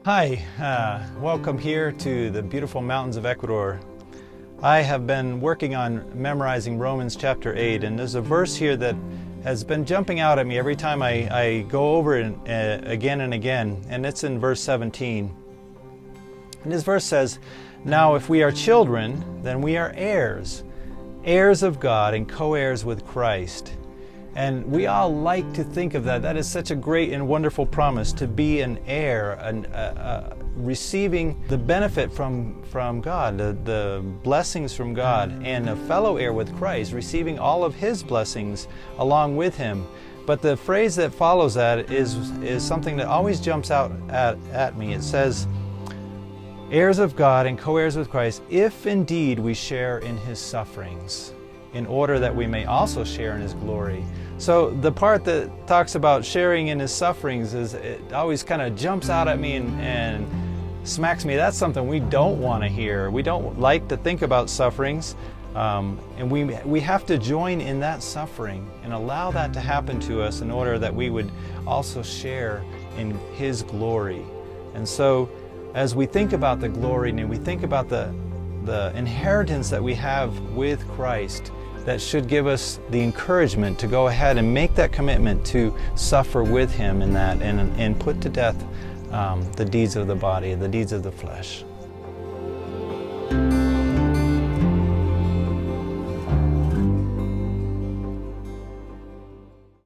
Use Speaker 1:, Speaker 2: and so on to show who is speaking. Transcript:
Speaker 1: Hi, welcome here to the beautiful mountains of Ecuador. I have been working on memorizing Romans chapter 8, and there's a verse here that has been jumping out at me every time I go over it again and again, and it's in verse 17. And this verse says, "Now if we are children, then we are heirs, heirs of God and co-heirs with Christ." And we all like to think of that. That is such a great and wonderful promise, to be an heir, receiving the benefit from God, the blessings from God, and a fellow heir with Christ, receiving all of His blessings along with Him. But the phrase that follows that is something that always jumps out at me. It says, heirs of God and co-heirs with Christ, if indeed we share in His sufferings, in order that we may also share in His glory. So the part that talks about sharing in His sufferings, it always kind of jumps out at me and smacks me. That's something we don't want to hear. We don't like to think about sufferings, and we have to join in that suffering and allow that to happen to us in order that we would also share in His glory. And so as we think about the glory and we think about the inheritance that we have with Christ, that should give us the encouragement to go ahead and make that commitment to suffer with Him in that and put to death the deeds of the body, the deeds of the flesh.